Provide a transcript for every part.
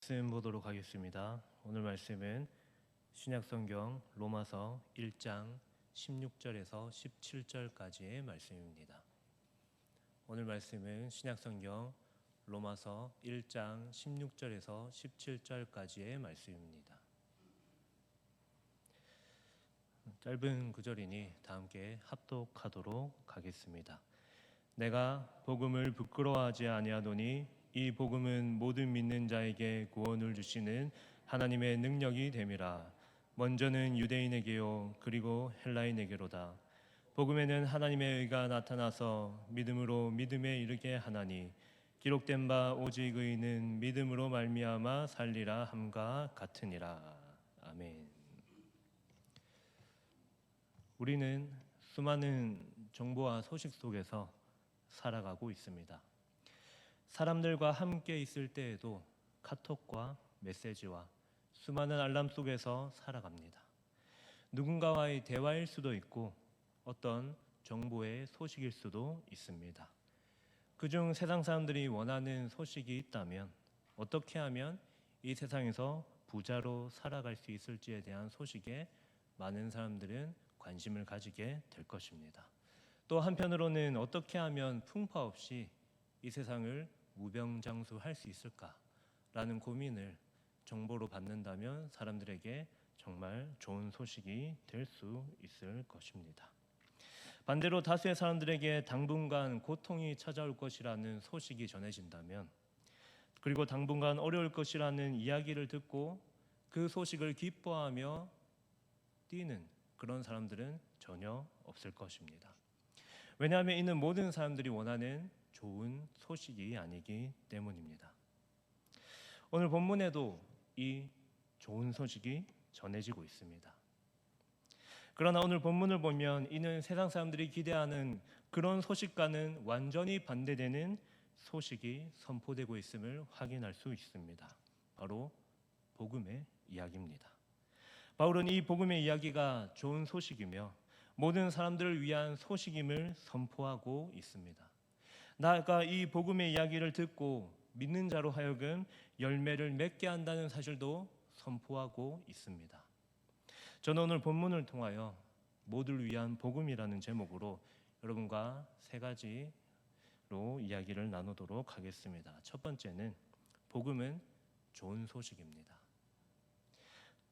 말씀 보도록 하겠습니다. 오늘 말씀은 신약성경 로마서 1장 16절에서 17절까지의 말씀입니다. 오늘 말씀은 신약성경 로마서 1장 16절에서 17절까지의 말씀입니다. 짧은 구절이니 다 함께 합독하도록 하겠습니다. 내가 복음을 부끄러워하지 아니하노니 이 복음은 모든 믿는 자에게 구원을 주시는 하나님의 능력이 됨이라. 먼저는 유대인에게요 그리고 헬라인에게로다. 복음에는 하나님의 의가 나타나서 믿음으로 믿음에 이르게 하나니 기록된 바 오직 의인은 믿음으로 말미암아 살리라 함과 같으니라. 아멘. 우리는 수많은 정보와 소식 속에서 살아가고 있습니다. 사람들과 함께 있을 때에도 카톡과 메시지와 수많은 알람 속에서 살아갑니다. 누군가와의 대화일 수도 있고 어떤 정보의 소식일 수도 있습니다. 그중 세상 사람들이 원하는 소식이 있다면 어떻게 하면 이 세상에서 부자로 살아갈 수 있을지에 대한 소식에 많은 사람들은 관심을 가지게 될 것입니다. 또 한편으로는 어떻게 하면 풍파 없이 이 세상을 무병장수할 수 있을까라는 고민을 정보로 받는다면 사람들에게 정말 좋은 소식이 될 수 있을 것입니다. 반대로 다수의 사람들에게 당분간 고통이 찾아올 것이라는 소식이 전해진다면, 그리고 당분간 어려울 것이라는 이야기를 듣고 그 소식을 기뻐하며 뛰는 그런 사람들은 전혀 없을 것입니다. 왜냐하면 이는 모든 사람들이 원하는 좋은 소식이 아니기 때문입니다. 오늘 본문에도 이 좋은 소식이 전해지고 있습니다. 그러나 오늘 본문을 보면 이는 세상 사람들이 기대하는 그런 소식과는 완전히 반대되는 소식이 선포되고 있음을 확인할 수 있습니다. 바로 복음의 이야기입니다. 바울은 이 복음의 이야기가 좋은 소식이며 모든 사람들을 위한 소식임을 선포하고 있습니다. 나아가 이 복음의 이야기를 듣고 믿는 자로 하여금 열매를 맺게 한다는 사실도 선포하고 있습니다. 저는 오늘 본문을 통하여 모두를 위한 복음이라는 제목으로 여러분과 세 가지로 이야기를 나누도록 하겠습니다. 첫 번째는 복음은 좋은 소식입니다.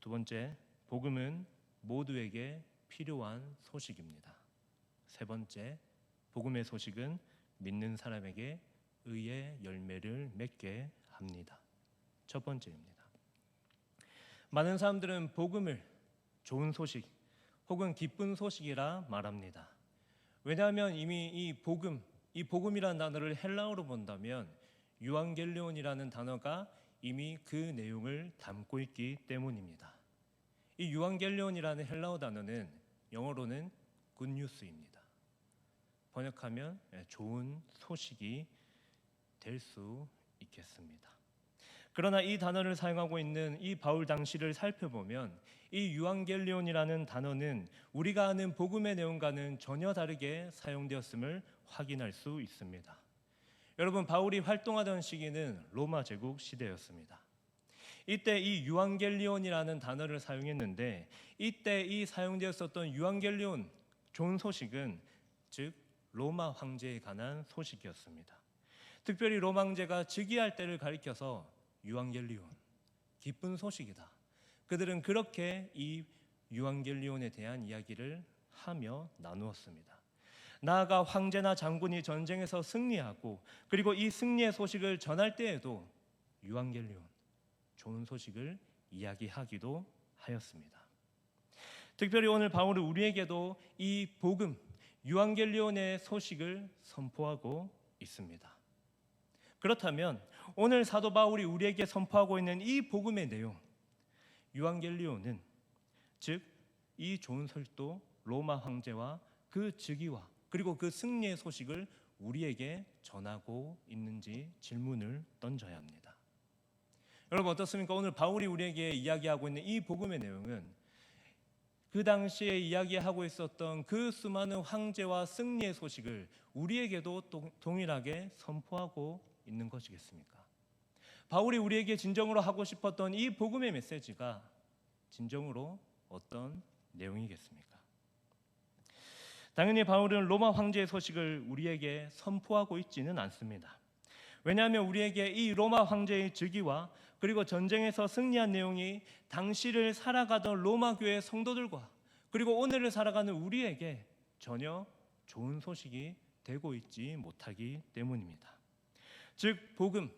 두 번째, 복음은 모두에게 필요한 소식입니다. 세 번째, 복음의 소식은 믿는 사람에게 의의 열매를 맺게 합니다. 첫 번째입니다. 많은 사람들은 복음을 좋은 소식 혹은 기쁜 소식이라 말합니다. 왜냐하면 이미 이 복음이라는 단어를 헬라어로 본다면 유앙겔리온이라는 단어가 이미 그 내용을 담고 있기 때문입니다. 이 유앙겔리온이라는 헬라어 단어는 영어로는 굿뉴스입니다. 번역하면 좋은 소식이 될 수 있겠습니다. 그러나 이 단어를 사용하고 있는 이 바울 당시를 살펴보면 이 유앙겔리온이라는 단어는 우리가 아는 복음의 내용과는 전혀 다르게 사용되었음을 확인할 수 있습니다. 여러분, 바울이 활동하던 시기는 로마 제국 시대였습니다. 이때 이 유앙겔리온이라는 단어를 사용했는데 이때 이 사용되었었던 유앙겔리온 좋은 소식은 즉 로마 황제에 관한 소식이었습니다. 특별히 로마 황제가 즉위할 때를 가리켜서 유앙겔리온, 기쁜 소식이다. 그들은 그렇게 이 유앙겔리온에 대한 이야기를 하며 나누었습니다. 나아가 황제나 장군이 전쟁에서 승리하고 그리고 이 승리의 소식을 전할 때에도 유앙겔리온, 좋은 소식을 이야기하기도 하였습니다. 특별히 오늘 바울은 우리에게도 이 복음, 유앙겔리온의 소식을 선포하고 있습니다. 그렇다면 오늘 사도 바울이 우리에게 선포하고 있는 이 복음의 내용, 유앙겔리온은 즉 이 좋은 소식도 로마 황제와 그 즉위와 그리고 그 승리의 소식을 우리에게 전하고 있는지 질문을 던져야 합니다. 여러분 어떻습니까? 오늘 바울이 우리에게 이야기하고 있는 이 복음의 내용은 그 당시에 이야기하고 있었던 그 수많은 황제와 승리의 소식을 우리에게도 동일하게 선포하고 있는 것이겠습니까? 바울이 우리에게 진정으로 하고 싶었던 이 복음의 메시지가 진정으로 어떤 내용이겠습니까? 당연히 바울은 로마 황제의 소식을 우리에게 선포하고 있지는 않습니다. 왜냐하면 우리에게 이 로마 황제의 즉위와 그리고 전쟁에서 승리한 내용이 당시를 살아가던 로마 교회 성도들과 그리고 오늘을 살아가는 우리에게 전혀 좋은 소식이 되고 있지 못하기 때문입니다. 즉 복음,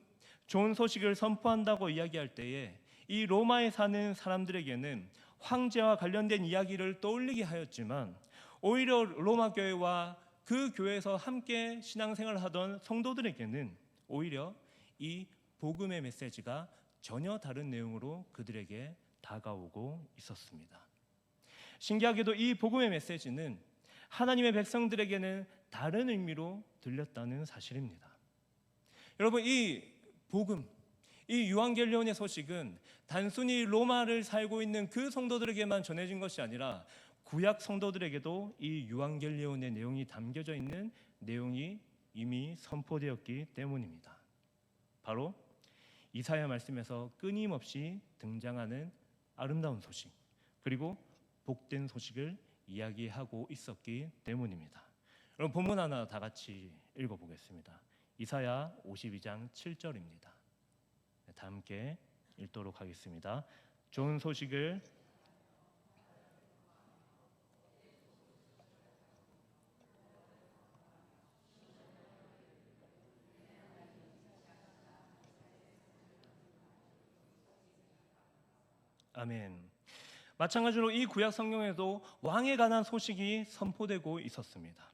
좋은 소식을 선포한다고 이야기할 때에 이 로마에 사는 사람들에게는 황제와 관련된 이야기를 떠올리게 하였지만 오히려 로마 교회와 그 교회에서 함께 신앙생활을 하던 성도들에게는 오히려 이 복음의 메시지가 전혀 다른 내용으로 그들에게 다가오고 있었습니다. 신기하게도 이 복음의 메시지는 하나님의 백성들에게는 다른 의미로 들렸다는 사실입니다. 여러분, 이 복음, 이 유앙겔리온의 소식은 단순히 로마를 살고 있는 그 성도들에게만 전해진 것이 아니라 구약 성도들에게도 이 유앙겔리온의 내용이 담겨져 있는 내용이 이미 선포되었기 때문입니다. 바로 이사야 말씀에서 끊임없이 등장하는 아름다운 소식, 그리고 복된 소식을 이야기하고 있었기 때문입니다. 여러분, 본문 하나 다 같이 읽어보겠습니다. 이사야 52장 7절입니다. 다 함께 읽도록 하겠습니다. 좋은 소식을 아멘. 마찬가지로 이 구약 성경에도 왕에 관한 소식이 선포되고 있었습니다.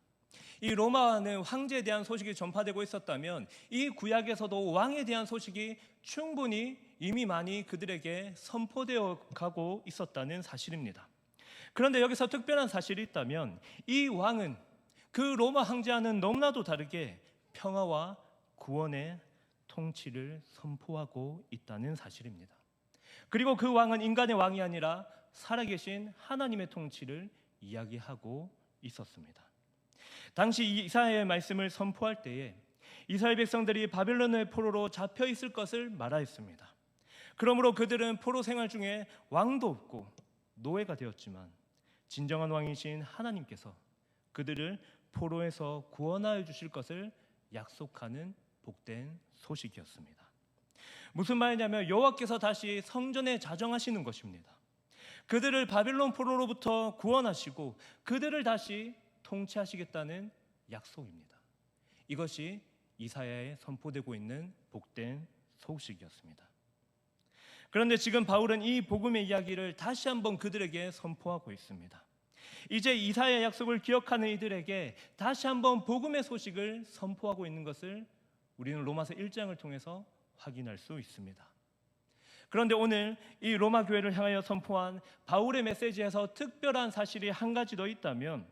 이 로마는 황제에 대한 소식이 전파되고 있었다면 이 구약에서도 왕에 대한 소식이 충분히 이미 많이 그들에게 선포되어 가고 있었다는 사실입니다. 그런데 여기서 특별한 사실이 있다면 이 왕은 그 로마 황제와는 너무나도 다르게 평화와 구원의 통치를 선포하고 있다는 사실입니다. 그리고 그 왕은 인간의 왕이 아니라 살아계신 하나님의 통치를 이야기하고 있었습니다. 당시 이사야의 말씀을 선포할 때에 이스라엘 백성들이 바벨론의 포로로 잡혀 있을 것을 말하였습니다. 그러므로 그들은 포로 생활 중에 왕도 없고 노예가 되었지만 진정한 왕이신 하나님께서 그들을 포로에서 구원하여 주실 것을 약속하는 복된 소식이었습니다. 무슨 말이냐면 여호와께서 다시 성전에 자정하시는 것입니다. 그들을 바벨론 포로로부터 구원하시고 그들을 다시 통치하시겠다는 약속입니다. 이것이 이사야에 선포되고 있는 복된 소식이었습니다. 그런데 지금 바울은 이 복음의 이야기를 다시 한번 그들에게 선포하고 있습니다. 이제 이사야의 약속을 기억하는 이들에게 다시 한번 복음의 소식을 선포하고 있는 것을 우리는 로마서 1장을 통해서 확인할 수 있습니다. 그런데 오늘 이 로마 교회를 향하여 선포한 바울의 메시지에서 특별한 사실이 한 가지 더 있다면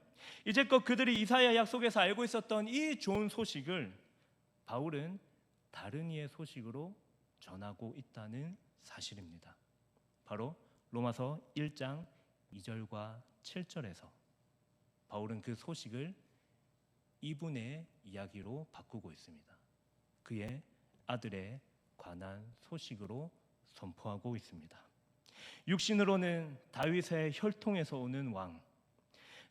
이제껏 그들이 이사야 약속에서 알고 있었던 이 좋은 소식을 바울은 다른 이의 소식으로 전하고 있다는 사실입니다. 바로 로마서 1장 2절과 7절에서 바울은 그 소식을 이분의 이야기로 바꾸고 있습니다. 그의 아들에 관한 소식으로 선포하고 있습니다. 육신으로는 다윗의 혈통에서 오는 왕,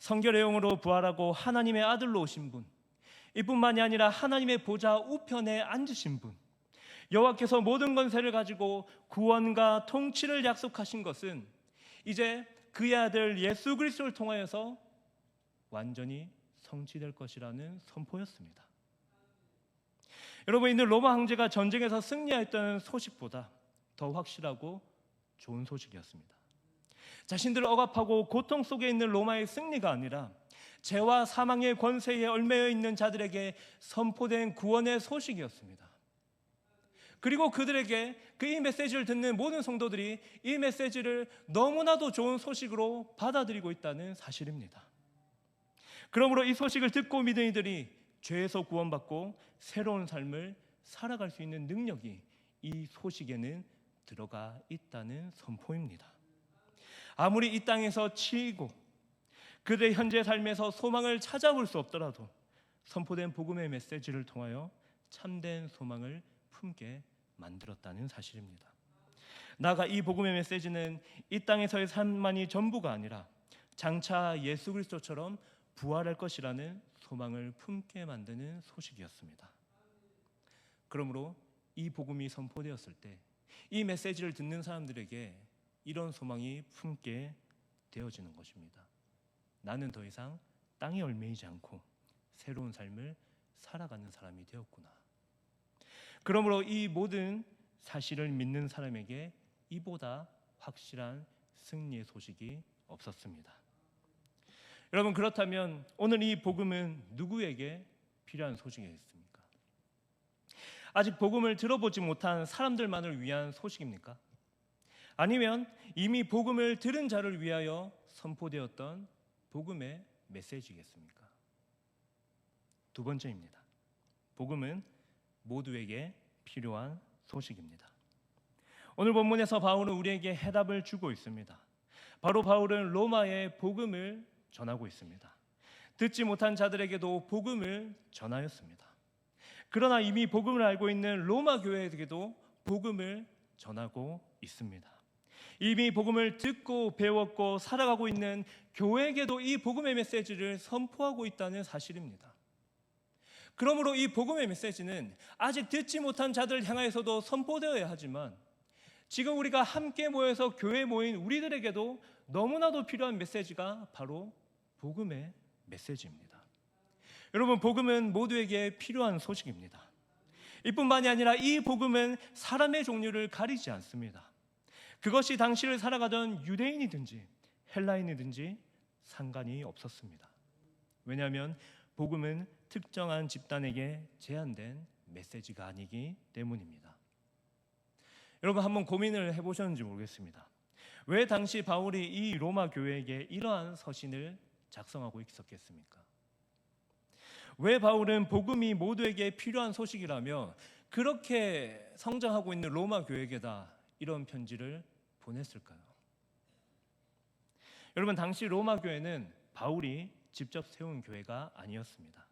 성결의 영으로 부활하고 하나님의 아들로 오신 분, 이뿐만이 아니라 하나님의 보좌 우편에 앉으신 분, 여호와께서 모든 권세를 가지고 구원과 통치를 약속하신 것은 이제 그의 아들 예수 그리스도를 통하여서 완전히 성취될 것이라는 선포였습니다. 여러분, 이는 로마 황제가 전쟁에서 승리했다는 소식보다 더 확실하고 좋은 소식이었습니다. 자신들을 억압하고 고통 속에 있는 로마의 승리가 아니라 죄와 사망의 권세에 얽매여 있는 자들에게 선포된 구원의 소식이었습니다. 그리고 그들에게 그 이 메시지를 듣는 모든 성도들이 이 메시지를 너무나도 좋은 소식으로 받아들이고 있다는 사실입니다. 그러므로 이 소식을 듣고 믿은 이들이 죄에서 구원받고 새로운 삶을 살아갈 수 있는 능력이 이 소식에는 들어가 있다는 선포입니다. 아무리 이 땅에서 치이고 그들의 현재 삶에서 소망을 찾아볼 수 없더라도 선포된 복음의 메시지를 통하여 참된 소망을 품게 만들었다는 사실입니다. 나아가 이 복음의 메시지는 이 땅에서의 삶만이 전부가 아니라 장차 예수 그리스도처럼 부활할 것이라는 소망을 품게 만드는 소식이었습니다. 그러므로 이 복음이 선포되었을 때 이 메시지를 듣는 사람들에게 이런 소망이 품게 되어지는 것입니다. 나는 더 이상 땅에 얽매이지 않고 새로운 삶을 살아가는 사람이 되었구나. 그러므로 이 모든 사실을 믿는 사람에게 이보다 확실한 승리의 소식이 없었습니다. 여러분, 그렇다면 오늘 이 복음은 누구에게 필요한 소식이겠습니까? 아직 복음을 들어보지 못한 사람들만을 위한 소식입니까? 아니면 이미 복음을 들은 자를 위하여 선포되었던 복음의 메시지겠습니까? 두 번째입니다. 복음은 모두에게 필요한 소식입니다. 오늘 본문에서 바울은 우리에게 해답을 주고 있습니다. 바로 바울은 로마에 복음을 전하고 있습니다. 듣지 못한 자들에게도 복음을 전하였습니다. 그러나 이미 복음을 알고 있는 로마 교회에게도 복음을 전하고 있습니다. 이미 복음을 듣고 배웠고 살아가고 있는 교회에게도 이 복음의 메시지를 선포하고 있다는 사실입니다. 그러므로 이 복음의 메시지는 아직 듣지 못한 자들을 향하여서도 선포되어야 하지만 지금 우리가 함께 모여서 교회에 모인 우리들에게도 너무나도 필요한 메시지가 바로 복음의 메시지입니다. 여러분, 복음은 모두에게 필요한 소식입니다. 이뿐만이 아니라 이 복음은 사람의 종류를 가리지 않습니다. 그것이 당시를 살아가던 유대인이든지 헬라인이든지 상관이 없었습니다. 왜냐하면 복음은 특정한 집단에게 제한된 메시지가 아니기 때문입니다. 여러분, 한번 고민을 해보셨는지 모르겠습니다. 왜 당시 바울이 이 로마 교회에게 이러한 서신을 작성하고 있었겠습니까? 왜 바울은 복음이 모두에게 필요한 소식이라며 그렇게 성장하고 있는 로마 교회에게다 이런 편지를 보냈을까요? 여러분, 당시 로마 교회는 바울이 직접 세운 교회가 아니었습니다.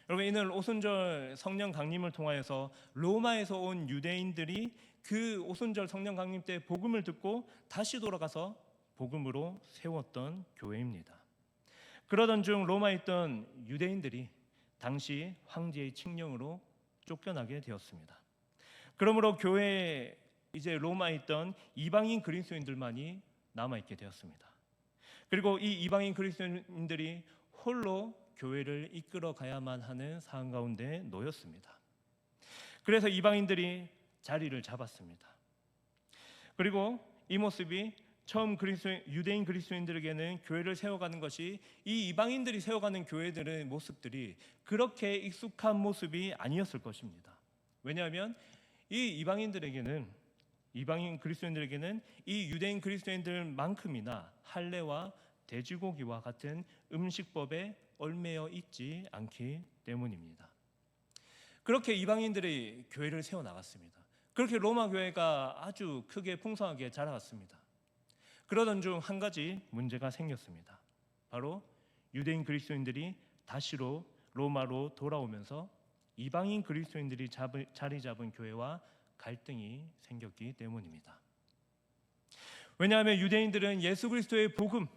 여러분, 이는 오순절 성령 강림을 통하여서 로마에서 온 유대인들이 그 오순절 성령 강림 때 복음을 듣고 다시 돌아가서 복음으로 세웠던 교회입니다. 그러던 중 로마에 있던 유대인들이 당시 황제의 칙령으로 쫓겨나게 되었습니다. 그러므로 교회에 이제 로마에 있던 이방인 그리스도인들만이 남아있게 되었습니다. 그리고 이 이방인 그리스도인들이 홀로 교회를 이끌어 가야만 하는 상황 가운데 놓였습니다. 그래서 이방인들이 자리를 잡았습니다. 그리고 이 모습이 처음 유대인 그리스도인들에게는 교회를 세워가는 것이 이 이방인들이 세워가는 교회들의 모습들이 그렇게 익숙한 모습이 아니었을 것입니다. 왜냐하면 이 이방인 그리스도인들에게는 이 유대인 그리스도인들만큼이나 할례와 돼지고기와 같은 음식법에 얽매여 있지 않기 때문입니다. 그렇게 이방인들이 교회를 세워나갔습니다. 그렇게 로마 교회가 아주 크게 풍성하게 자라갔습니다. 그러던 중 한 가지 문제가 생겼습니다. 바로 유대인 그리스도인들이 다시로 로마로 돌아오면서 이방인 그리스도인들이 자리 잡은 교회와 갈등이 생겼기 때문입니다. 왜냐하면 유대인들은 예수 그리스도의 복음,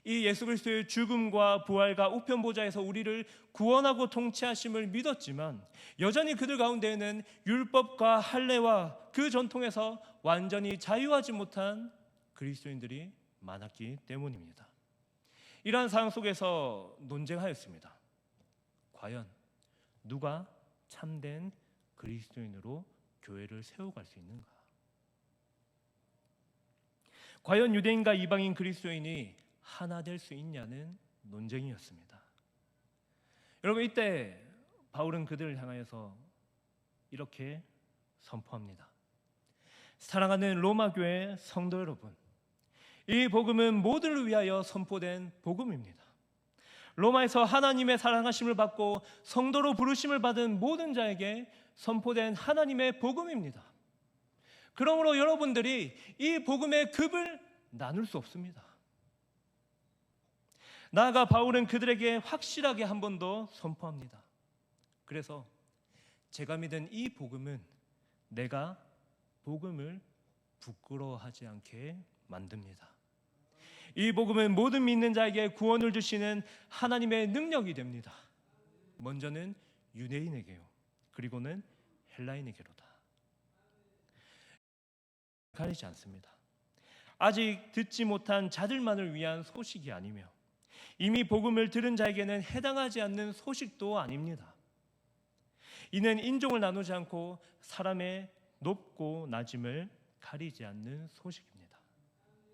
이 예수 그리스도의 죽음과 부활과 우편 보좌에서 우리를 구원하고 통치하심을 믿었지만 여전히 그들 가운데에는 율법과 할례와 그 전통에서 완전히 자유하지 못한 그리스도인들이 많았기 때문입니다. 이러한 상황 속에서 논쟁하였습니다. 과연 누가 참된 그리스도인으로 교회를 세워갈 수 있는가? 과연 유대인과 이방인 그리스도인이 하나 될 수 있냐는 논쟁이었습니다. 여러분, 이때 바울은 그들을 향하여서 이렇게 선포합니다. 사랑하는 로마 교회 성도 여러분, 이 복음은 모두를 위하여 선포된 복음입니다. 로마에서 하나님의 사랑하심을 받고 성도로 부르심을 받은 모든 자에게 선포된 하나님의 복음입니다. 그러므로 여러분들이 이 복음의 급을 나눌 수 없습니다. 나아가 바울은 그들에게 확실하게 한 번 더 선포합니다. 그래서 제가 믿은 이 복음은 내가 복음을 부끄러워하지 않게 만듭니다. 이 복음은 모든 믿는 자에게 구원을 주시는 하나님의 능력이 됩니다. 먼저는 유대인에게요, 그리고는 헬라인에게로다. 가리지 않습니다. 아직 듣지 못한 자들만을 위한 소식이 아니며 이미 복음을 들은 자에게는 해당하지 않는 소식도 아닙니다. 이는 인종을 나누지 않고 사람의 높고 낮음을 가리지 않는 소식입니다.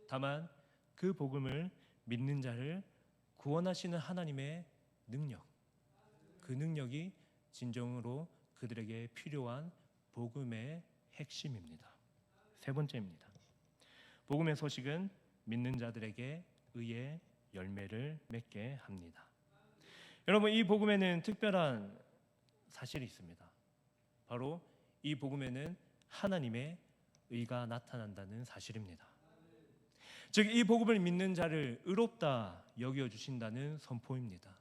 다만 그 복음을 믿는 자를 구원하시는 하나님의 능력, 그 능력이 진정으로 그들에게 필요한 복음의 핵심입니다. 세 번째입니다. 복음의 소식은 믿는 자들에게 의의 열매를 맺게 합니다. 여러분, 이 복음에는 특별한 사실이 있습니다. 바로 이 복음에는 하나님의 의가 나타난다는 사실입니다. 즉, 이 복음을 믿는 자를 의롭다 여겨주신다는 선포입니다.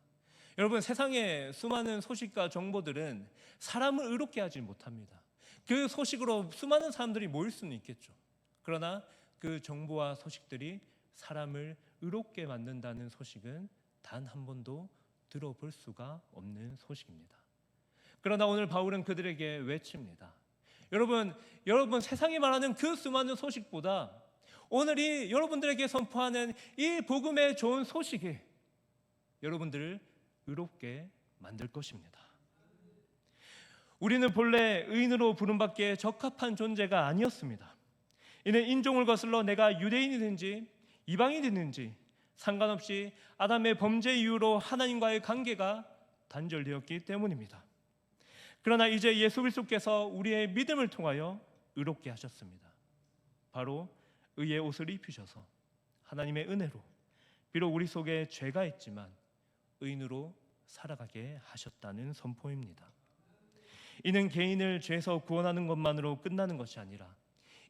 여러분, 세상의 수많은 소식과 정보들은 사람을 의롭게 하지 못합니다. 그 소식으로 수많은 사람들이 모일 수는 있겠죠. 그러나 그 정보와 소식들이 사람을 의롭게 만든다는 소식은 단 한 번도 들어볼 수가 없는 소식입니다. 그러나 오늘 바울은 그들에게 외칩니다. 여러분 세상이 말하는 그 수많은 소식보다 오늘이 여러분들에게 선포하는 이 복음의 좋은 소식이 여러분들을 의롭게 만들 것입니다. 우리는 본래 의인으로 부름받기에 적합한 존재가 아니었습니다. 이는 인종을 거슬러 내가 유대인이든지 이방인이든지 상관없이 아담의 범죄 이후로 하나님과의 관계가 단절되었기 때문입니다. 그러나 이제 예수 그리스도께서 우리의 믿음을 통하여 의롭게 하셨습니다. 바로 의의 옷을 입히셔서 하나님의 은혜로 비록 우리 속에 죄가 있지만 의인으로 살아가게 하셨다는 선포입니다. 이는 개인을 죄에서 구원하는 것만으로 끝나는 것이 아니라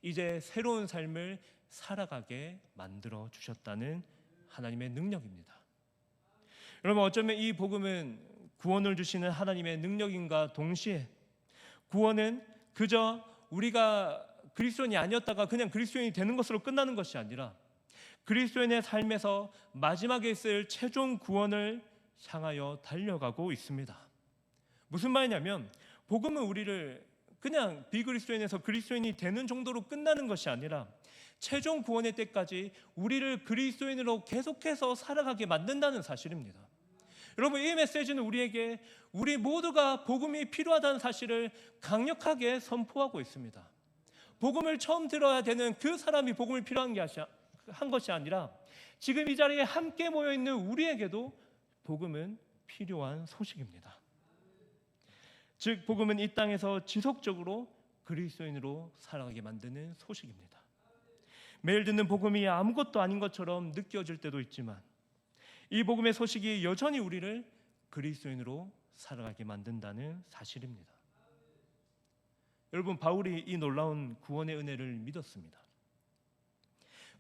이제 새로운 삶을 살아가게 만들어 주셨다는 하나님의 능력입니다. 여러분, 어쩌면 이 복음은 구원을 주시는 하나님의 능력인가 동시에 구원은 그저 우리가 그리스도인이 아니었다가 그냥 그리스도인이 되는 것으로 끝나는 것이 아니라 그리스도인의 삶에서 마지막에 있을 최종 구원을 향하여 달려가고 있습니다. 무슨 말이냐면 복음은 우리를 그냥 비그리스도인에서 그리스도인이 되는 정도로 끝나는 것이 아니라 최종 구원의 때까지 우리를 그리스도인으로 계속해서 살아가게 만든다는 사실입니다. 여러분, 이 메시지는 우리에게 우리 모두가 복음이 필요하다는 사실을 강력하게 선포하고 있습니다. 복음을 처음 들어야 되는 그 사람이 복음을 필요한 것이 아니라 지금 이 자리에 함께 모여있는 우리에게도 복음은 필요한 소식입니다. 즉, 복음은 이 땅에서 지속적으로 그리스도인으로 살아가게 만드는 소식입니다. 매일 듣는 복음이 아무것도 아닌 것처럼 느껴질 때도 있지만 이 복음의 소식이 여전히 우리를 그리스도인으로 살아가게 만든다는 사실입니다. 여러분, 바울이 이 놀라운 구원의 은혜를 믿었습니다.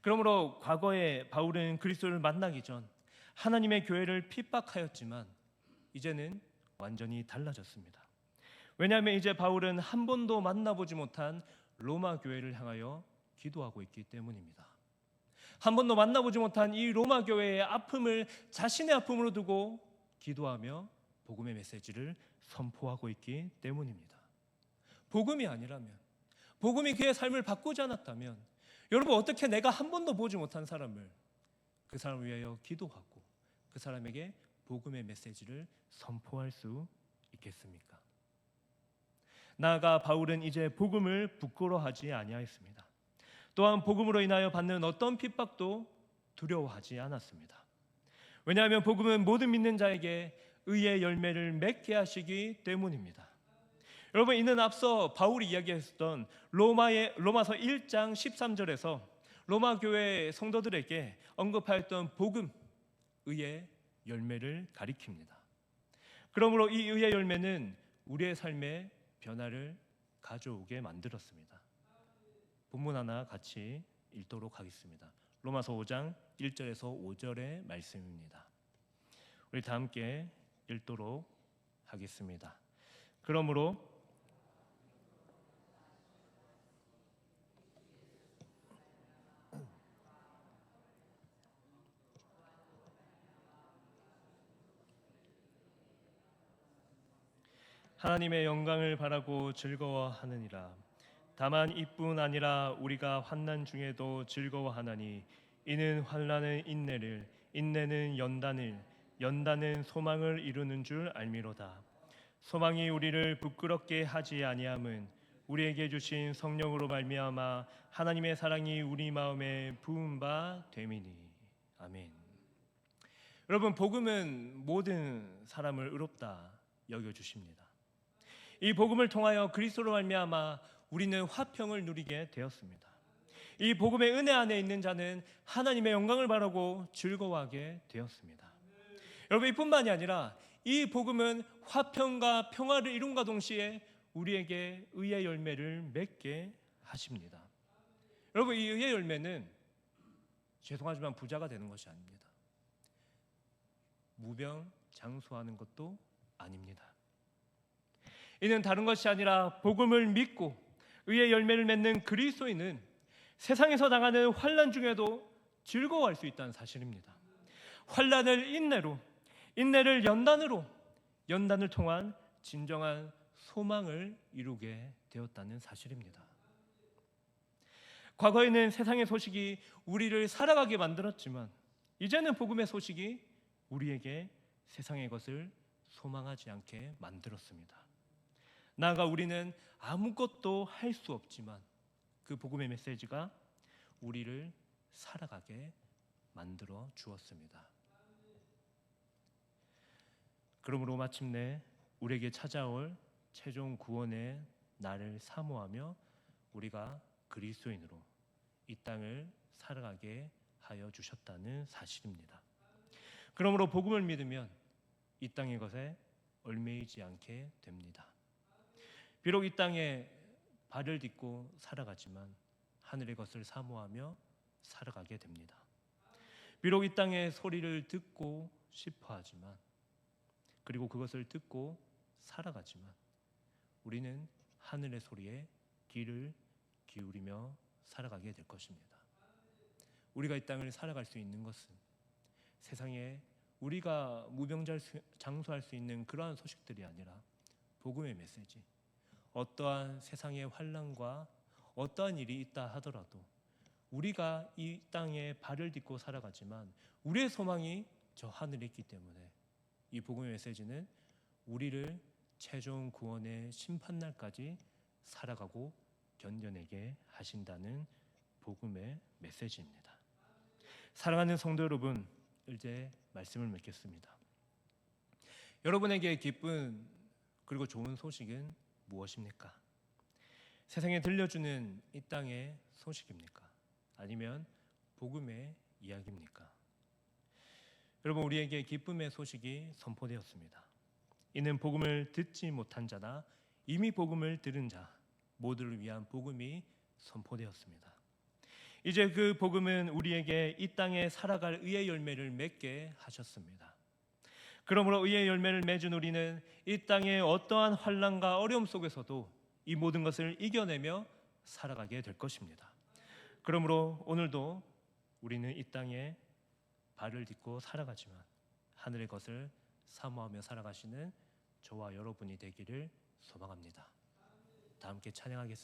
그러므로 과거에 바울은 그리스도를 만나기 전 하나님의 교회를 핍박하였지만 이제는 완전히 달라졌습니다. 왜냐하면 이제 바울은 한 번도 만나보지 못한 로마 교회를 향하여 기도하고 있기 때문입니다. 한 번도 만나보지 못한 이 로마 교회의 아픔을 자신의 아픔으로 두고 기도하며 복음의 메시지를 선포하고 있기 때문입니다. 복음이 아니라면, 복음이 그의 삶을 바꾸지 않았다면 여러분, 어떻게 내가 한 번도 보지 못한 사람을 그 사람을 위하여 기도하고 그 사람에게 복음의 메시지를 선포할 수 있겠습니까? 나아가 바울은 이제 복음을 부끄러워하지 아니하였습니다. 또한 복음으로 인하여 받는 어떤 핍박도 두려워하지 않았습니다. 왜냐하면 복음은 모든 믿는 자에게 의의 열매를 맺게 하시기 때문입니다. 여러분, 이는 앞서 바울이 이야기했던 로마서 1장 13절에서 로마 교회 성도들에게 언급하였던 복음, 의의 열매를 가리킵니다. 그러므로 이 의의 열매는 우리의 삶에 변화를 가져오게 만들었습니다. 본문 하나 같이 읽도록 하겠습니다. 로마서 5장 1절에서 5절의 말씀입니다. 우리 다 함께 읽도록 하겠습니다. 그러므로 하나님의 영광을 바라고 즐거워하느니라. 다만 이뿐 아니라 우리가 환난 중에도 즐거워하나니 이는 환난은 인내를, 인내는 연단을, 연단은 소망을 이루는 줄 알미로다. 소망이 우리를 부끄럽게 하지 아니함은 우리에게 주신 성령으로 말미암아 하나님의 사랑이 우리 마음에 부은 바 됨이니. 아멘. 여러분, 복음은 모든 사람을 의롭다 여겨 주십니다. 이 복음을 통하여 그리스도로 말미암아 우리는 화평을 누리게 되었습니다. 이 복음의 은혜 안에 있는 자는 하나님의 영광을 바라고 즐거워하게 되었습니다. 여러분, 이뿐만이 아니라 이 복음은 화평과 평화를 이룬과 동시에 우리에게 의의 열매를 맺게 하십니다. 여러분, 이 의의 열매는 죄송하지만 부자가 되는 것이 아닙니다. 무병장수하는 것도 아닙니다. 이는 다른 것이 아니라 복음을 믿고 의의 열매를 맺는 그리스도인은 세상에서 당하는 환난 중에도 즐거워할 수 있다는 사실입니다. 환난을 인내로, 인내를 연단으로, 연단을 통한 진정한 소망을 이루게 되었다는 사실입니다. 과거에는 세상의 소식이 우리를 살아가게 만들었지만 이제는 복음의 소식이 우리에게 세상의 것을 소망하지 않게 만들었습니다. 나아가 우리는 아무것도 할 수 없지만 그 복음의 메시지가 우리를 살아가게 만들어 주었습니다. 그러므로 마침내 우리에게 찾아올 최종 구원의 날을 사모하며 우리가 그리스도인으로 이 땅을 살아가게 하여 주셨다는 사실입니다. 그러므로 복음을 믿으면 이 땅의 것에 얽매이지 않게 됩니다. 비록 이 땅에 발을 딛고 살아가지만 하늘의 것을 사모하며 살아가게 됩니다. 비록 이 땅의 소리를 듣고 싶어 하지만, 그리고 그것을 듣고 살아가지만 우리는 하늘의 소리에 귀를 기울이며 살아가게 될 것입니다. 우리가 이 땅을 살아갈 수 있는 것은 세상에 우리가 무병장수할 수 있는 그러한 소식들이 아니라 복음의 메시지, 어떠한 세상의 환난과 어떠한 일이 있다 하더라도 우리가 이 땅에 발을 딛고 살아가지만 우리의 소망이 저 하늘에 있기 때문에 이 복음의 메시지는 우리를 최종 구원의 심판날까지 살아가고 견뎌내게 하신다는 복음의 메시지입니다. 사랑하는 성도 여러분, 이제 말씀을 맺겠습니다. 여러분에게 기쁜 그리고 좋은 소식은 무엇입니까? 세상에 들려주는 이 땅의 소식입니까? 아니면 복음의 이야기입니까? 여러분, 우리에게 기쁨의 소식이 선포되었습니다. 이는 복음을 듣지 못한 자나 이미 복음을 들은 자 모두를 위한 복음이 선포되었습니다. 이제 그 복음은 우리에게 이 땅에 살아갈 의의 열매를 맺게 하셨습니다. 그러므로 의의 열매를 맺은 우리는 이 땅의 어떠한 환난과 어려움 속에서도 이 모든 것을 이겨내며 살아가게 될 것입니다. 그러므로 오늘도 우리는 이 땅에 발을 딛고 살아가지만 하늘의 것을 사모하며 살아가시는 저와 여러분이 되기를 소망합니다. 다 함께 찬양하겠습니다.